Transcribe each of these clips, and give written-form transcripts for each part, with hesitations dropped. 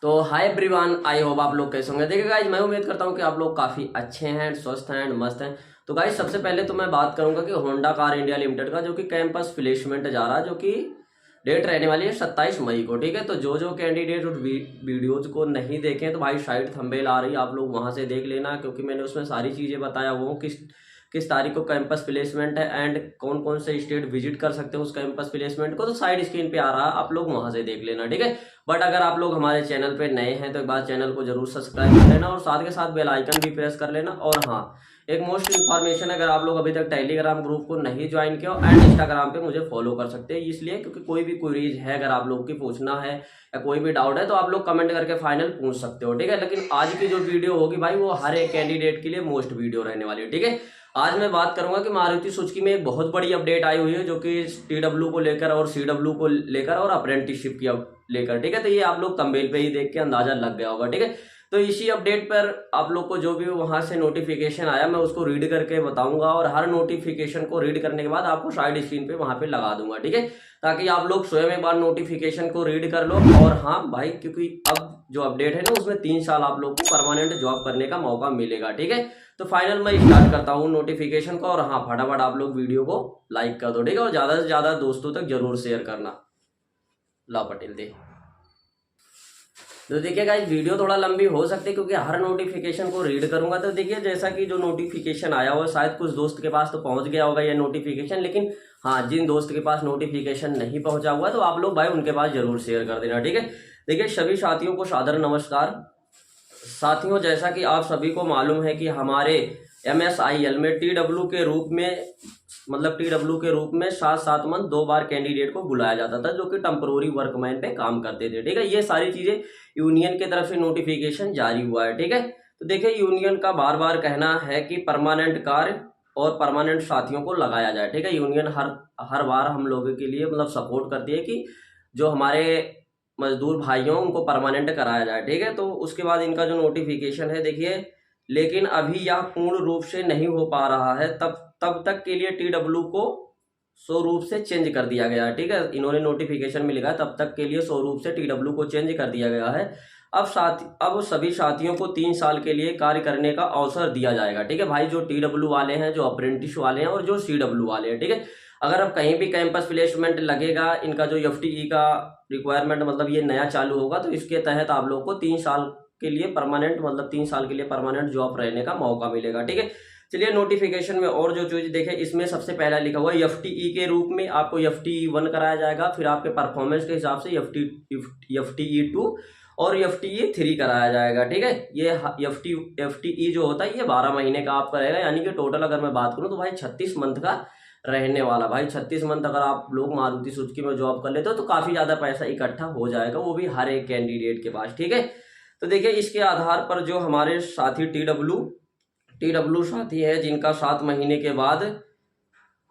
तो hi everyone, I hope आप लोग कैसे होंगे। देखिए गाइज, मैं उम्मीद करता हूँ कि आप लोग काफ़ी अच्छे हैं, स्वस्थ हैं, मस्त हैं। तो गाइज, सबसे पहले तो मैं बात करूंगा कि होंडा कार इंडिया लिमिटेड का जो कि कैंपस प्लेसमेंट जा रहा है, जो कि डेट रहने वाली है 27 मई को। ठीक है, तो जो कैंडिडेट वीडियोज को नहीं देखे तो भाई साइड थंबनेल आ रही है, आप लोग वहां से देख लेना, क्योंकि मैंने उसमें सारी चीज़ें बताया हुआ हूँ किस किस तारीख को कैंपस प्लेसमेंट है एंड कौन कौन से स्टेट विजिट कर सकते हैं उस कैंपस प्लेसमेंट को। तो साइड स्क्रीन पे आ रहा है, आप लोग वहां से देख लेना। ठीक है, बट अगर आप लोग हमारे चैनल पे नए हैं तो एक बार चैनल को जरूर सब्सक्राइब कर लेना और साथ के साथ बेल आइकन भी प्रेस कर लेना। और हाँ, एक मोस्ट इन्फॉर्मेशन, अगर आप लोग अभी तक टेलीग्राम ग्रुप को नहीं ज्वाइन किया एंड इंस्टाग्राम पे मुझे फॉलो कर सकते हैं, इसलिए क्योंकि कोई भी क्वेरीज है अगर आप लोग की पूछना है या कोई भी डाउट है तो आप लोग कमेंट करके फाइनल पूछ सकते हो। ठीक है, लेकिन आज की जो वीडियो होगी भाई वो हर एक कैंडिडेट के लिए मोस्ट वीडियो रहने वाली है। ठीक है, आज मैं बात करूंगा कि मारुति सुजुकी में एक बहुत बड़ी अपडेट आई हुई है, जो कि टीडब्ल्यू को लेकर और सीडब्ल्यू को लेकर और अप्रेंटिसशिप की लेकर। ठीक है, तो ये आप लोग थंबनेल पे ही देख के अंदाजा लग गया होगा। ठीक है, तो इसी अपडेट पर आप लोग को जो भी वहां से नोटिफिकेशन आया मैं उसको रीड करके बताऊंगा, और हर नोटिफिकेशन को रीड करने के बाद आपको साइड स्क्रीन पे वहां पे लगा दूंगा। ठीक है, ताकि आप लोग स्वयं एक बार नोटिफिकेशन को रीड कर लो। और हाँ भाई, क्योंकि अब जो अपडेट है ना उसमें 3 साल आप लोग को परमानेंट जॉब करने का मौका मिलेगा। ठीक है, तो फाइनल मैं स्टार्ट करता हूँ नोटिफिकेशन को। और हाँ, फटाफट आप लोग वीडियो को लाइक कर दो। ठीक है, और ज्यादा से ज्यादा दोस्तों तक जरूर शेयर करना। ला पटेल दे। तो देखिए गाइस, वीडियो थोड़ा लंबी हो सकती है क्योंकि हर नोटिफिकेशन को रीड करूंगा। तो देखिए, जैसा कि जो नोटिफिकेशन आया हुआ शायद कुछ दोस्त के पास तो पहुंच गया होगा ये नोटिफिकेशन, लेकिन हाँ, जिन दोस्त के पास नोटिफिकेशन नहीं पहुंचा हुआ तो आप लोग भाई उनके पास जरूर शेयर कर देना। ठीक है, देखिए सभी साथियों को सादर नमस्कार। साथियों, जैसा कि आप सभी को मालूम है कि हमारे MSIL में टीडब्ल्यू के रूप में, मतलब टीडब्ल्यू के रूप में 7 मंथ 2 बार कैंडिडेट को बुलाया जाता था, जो कि टेम्पोररी वर्कमैन पे काम करते थे। ठीक है, ये सारी चीजें यूनियन की तरफ से नोटिफिकेशन जारी हुआ है। ठीक है, तो देखिए यूनियन का बार बार कहना है कि परमानेंट कार्य और परमानेंट साथियों को लगाया जाए। ठीक है, यूनियन हर हर बार हम लोगों के लिए मतलब सपोर्ट करती है कि जो हमारे मजदूर भाइयों उनको परमानेंट कराया जाए। ठीक है, तो उसके बाद इनका जो नोटिफिकेशन है देखिए, लेकिन अभी यह पूर्ण रूप से नहीं हो पा रहा है, तब तब तक के लिए टीडब्ल्यू को स्वरूप से चेंज कर दिया गया है। ठीक है, इन्होंने नोटिफिकेशन में लिखा है तब तक के लिए स्वरूप से टीडब्ल्यू को चेंज कर दिया गया है। अब सभी साथियों को 3 साल के लिए कार्य करने का अवसर दिया जाएगा। ठीक है भाई, जो टीडब्ल्यू वाले हैं, जो अप्रेंटिस वाले हैं और जो सीडब्ल्यू वाले हैं। ठीक है, अगर अब कहीं भी कैंपस प्लेसमेंट लगेगा, इनका जो FTE का रिक्वायरमेंट मतलब ये नया चालू होगा, तो इसके तहत आप लोग को 3 साल के लिए परमानेंट, मतलब 3 साल के लिए परमानेंट जॉब रहने का मौका मिलेगा। ठीक है, चलिए नोटिफिकेशन में और जो चीज देखें, इसमें सबसे पहला लिखा हुआ है FTE के रूप में आपको FTE 1 कराया जाएगा, फिर आपके परफॉर्मेंस के हिसाब से FTE 2 और FTE 3 कराया जाएगा। ठीक है, ये FTE जो होता है ये 12 महीने का आपका रहेगा, यानी कि टोटल अगर मैं बात करूं तो भाई 36 मंथ का रहने वाला। भाई 36 मंथ अगर आप लोग मारुति सुजुकी में जॉब कर लेते हो तो काफी ज्यादा पैसा इकट्ठा हो जाएगा, वो भी हर एक कैंडिडेट के पास। ठीक है, तो देखिए इसके आधार पर जो हमारे साथी टीडब्ल्यू साथी है जिनका 7 महीने के बाद,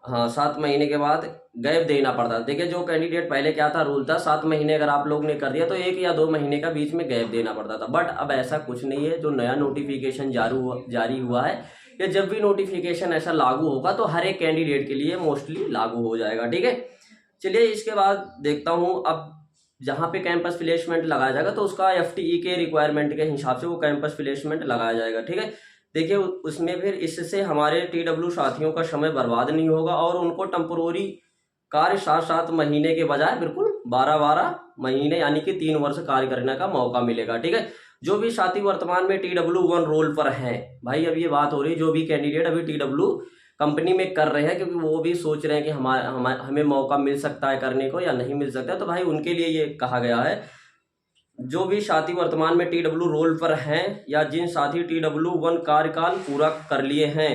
हाँ 7 महीने के बाद गैप देना पड़ता है। देखिए जो कैंडिडेट पहले क्या था, रूल था 7 महीने अगर आप लोग ने कर दिया तो 1 या 2 महीने का बीच में गैप देना पड़ता था, बट अब ऐसा कुछ नहीं है। जो नया नोटिफिकेशन जारी हुआ है, या जब भी नोटिफिकेशन ऐसा लागू होगा तो हर एक कैंडिडेट के लिए मोस्टली लागू हो जाएगा। ठीक है, चलिए इसके बाद देखता हूँ अब जहाँ पे कैंपस प्लेसमेंट लगाया जाएगा तो उसका FTE के रिक्वायरमेंट के हिसाब से वो कैंपस प्लेसमेंट लगाया जाएगा। ठीक है, देखिए उसमें फिर इससे हमारे टीडब्ल्यू साथियों का समय बर्बाद नहीं होगा और उनको टेम्पोररी कार्य 7 महीने के बजाय बिल्कुल 12 महीने यानी कि 3 वर्ष कार्य करने का मौका मिलेगा। ठीक है, जो भी साथी वर्तमान में TW1 रोल पर हैं, भाई अब ये बात हो रही है जो भी कैंडिडेट अभी TW कंपनी में कर रहे हैं, क्योंकि वो भी सोच रहे हैं कि हमें मौका मिल सकता है करने को या नहीं मिल सकता है, तो भाई उनके लिए ये कहा गया है जो भी साथी वर्तमान में TW रोल पर हैं या जिन साथी TW1 कार्यकाल पूरा कर लिए हैं,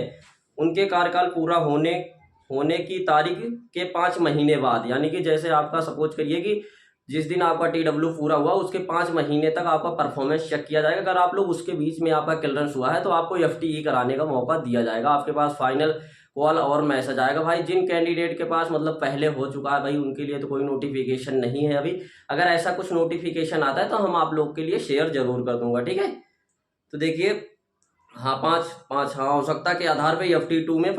उनके कार्यकाल पूरा होने की तारीख के 5 महीने बाद, यानी कि जैसे आपका सपोज करिए कि जिस दिन आपका TW पूरा हुआ उसके 5 महीने तक आपका परफॉर्मेंस चेक किया जाएगा। अगर आप लोग उसके बीच में आपका क्लियरेंस हुआ है तो आपको FTE कराने का मौका दिया जाएगा, आपके पास फाइनल कॉल और मैसेज आएगा। भाई जिन कैंडिडेट के पास मतलब पहले हो चुका है भाई उनके लिए तो कोई नोटिफिकेशन नहीं है अभी। अगर ऐसा कुछ नोटिफिकेशन आता है तो हम आप लोग के लिए शेयर जरूर कर दूंगा। ठीक है, तो देखिए हाँ, पाँच हाँ आवश्यकता के आधार पर FTE 2 में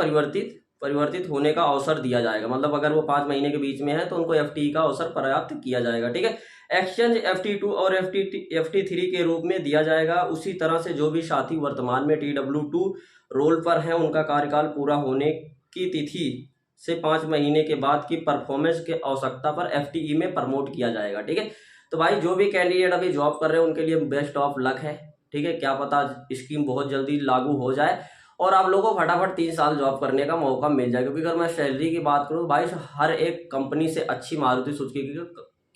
परिवर्तित होने का अवसर दिया जाएगा। मतलब अगर वो 5 महीने के बीच में है तो उनको FTE का अवसर प्राप्त किया जाएगा। ठीक है, एक्सचेंज FT2 और FT3 के रूप में दिया जाएगा। उसी तरह से जो भी साथी वर्तमान में TW2 रोल पर हैं उनका कार्यकाल पूरा होने की तिथि से 5 महीने के बाद की परफॉर्मेंस के आवश्यकता पर FTE में प्रमोट किया जाएगा। ठीक है, तो भाई जो भी कैंडिडेट अभी जॉब कर रहे हैं उनके लिए बेस्ट ऑफ लक है। ठीक है, क्या पता स्कीम बहुत जल्दी लागू हो जाए और आप लोगों को फटाफट 3 साल जॉब करने का मौका मिल जाए। क्योंकि अगर मैं सैलरी की बात करूँ भाई, हर एक कंपनी से अच्छी मारुति सुजुकी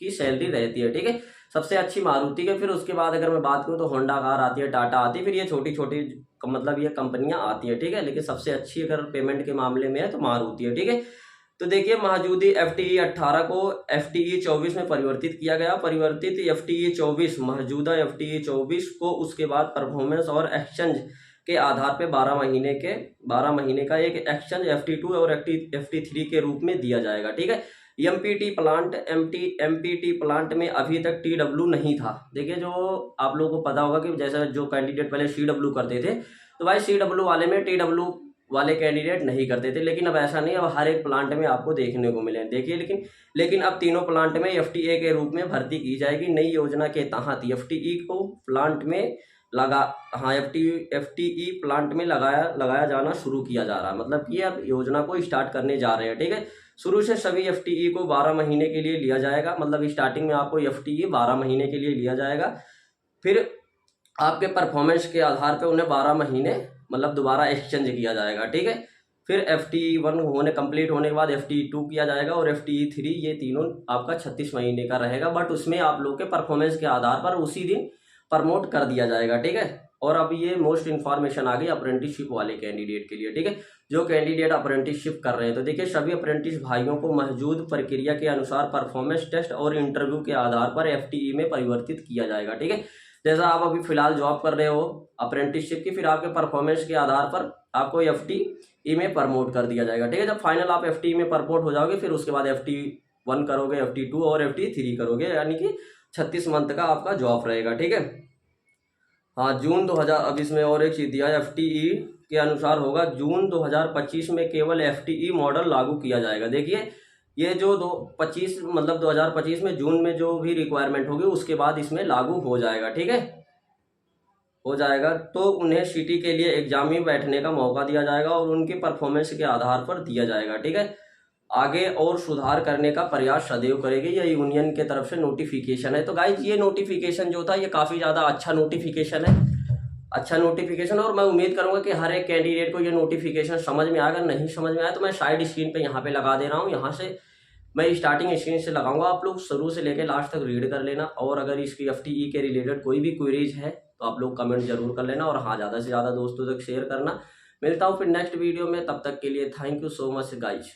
की सैलरी रहती है। ठीक है, सबसे अच्छी मारुति के, फिर उसके बाद अगर मैं बात करूँ तो होंडा कार आती है, टाटा आती है, फिर ये छोटी छोटी मतलब ये कंपनियां आती है। ठीक है, लेकिन सबसे अच्छी अगर पेमेंट के मामले में है तो मारुति है। ठीक है, तो देखिए मौजूदा FTE 18 को FTE 24 में परिवर्तित किया गया। परिवर्तित FTE 24 मौजूदा FTE 24 को उसके बाद परफॉर्मेंस और एक्सचेंज के आधार पे 12 महीने का एक एक्सचेंज FT2 और FT3 के रूप में दिया जाएगा। ठीक है, MPT प्लांट में अभी तक TW नहीं था। देखिए जो आप लोगों को पता होगा कि जैसा जो कैंडिडेट पहले CW करते थे तो भाई CW वाले में TW वाले कैंडिडेट नहीं करते थे, लेकिन अब ऐसा नहीं, अब हर एक प्लांट में आपको देखने को मिले। देखिए लेकिन अब तीनों प्लांट में FTA के रूप में भर्ती की जाएगी। नई योजना के तहत FTE को प्लांट में FTE प्लांट में लगाया जाना शुरू किया जा रहा है। मतलब कि अब योजना को स्टार्ट करने जा रहे हैं। ठीक है, शुरू से सभी FTE को 12 महीने के लिए लिया जाएगा। मतलब स्टार्टिंग में आपको FTE 12 महीने के लिए लिया जाएगा, फिर आपके परफॉर्मेंस के आधार पे उन्हें 12 महीने मतलब दोबारा एक्सचेंज किया जाएगा। ठीक है, फिर FTE1 कंप्लीट होने के बाद FTE2 किया जाएगा और FTE3, ये तीनों आपका 36 महीने का रहेगा। बट उसमें आप लोग के परफॉर्मेंस के आधार पर उसी दिन प्रमोट कर दिया जाएगा। ठीक है, और अब ये मोस्ट इन्फॉर्मेशन आ गई अप्रेंटिसशिप वाले कैंडिडेट के लिए। ठीक है, जो कैंडिडेट अप्रेंटिसशिप कर रहे हैं तो देखिए सभी अप्रेंटिस भाइयों को मौजूद प्रक्रिया के अनुसार परफॉर्मेंस टेस्ट और इंटरव्यू के आधार पर FTE में परिवर्तित किया जाएगा। ठीक है, जैसा आप अभी फिलहाल जॉब कर रहे हो अप्रेंटिसशिप की, फिर आपके परफॉर्मेंस के आधार पर आपको FTE में प्रमोट कर दिया जाएगा। ठीक है, जब फाइनल आप FTE में प्रमोट हो जाओगे फिर उसके बाद FT1 करोगे, FT2 और FT3 करोगे, यानी कि 36 मंथ का आपका जॉब रहेगा। ठीक है, हाँ जून 2000, अब इसमें और एक चीज दिया है FTE के अनुसार होगा। जून 2025 में केवल FTE मॉडल लागू किया जाएगा। देखिए ये जो 2025 में जून में जो भी रिक्वायरमेंट होगी उसके बाद इसमें लागू हो जाएगा। ठीक है, हो जाएगा तो उन्हें सिटी के लिए एग्जाम में बैठने का मौका दिया जाएगा और उनके परफॉर्मेंस के आधार पर दिया जाएगा। ठीक है, आगे और सुधार करने का प्रयास सदैव करेगी, यह यूनियन के तरफ से नोटिफिकेशन है। तो गाइज ये नोटिफिकेशन जो था ये काफ़ी ज़्यादा अच्छा नोटिफिकेशन है, अच्छा नोटिफिकेशन, और मैं उम्मीद करूंगा कि हर एक कैंडिडेट को ये नोटिफिकेशन समझ में आएगा। नहीं समझ में आया तो मैं साइड स्क्रीन पे यहाँ पे लगा दे रहा हूँ, यहाँ से मैं स्टार्टिंग स्क्रीन से लगाऊंगा, आप लोग शुरू से लेकर लास्ट तक रीड कर लेना। और अगर इसकी FTE के रिलेटेड कोई भी क्वेरीज है तो आप लोग कमेंट जरूर कर लेना, और हाँ ज़्यादा से ज़्यादा दोस्तों तक शेयर करना। मिलता हूँ फिर नेक्स्ट वीडियो में, तब तक के लिए thank you so much guys.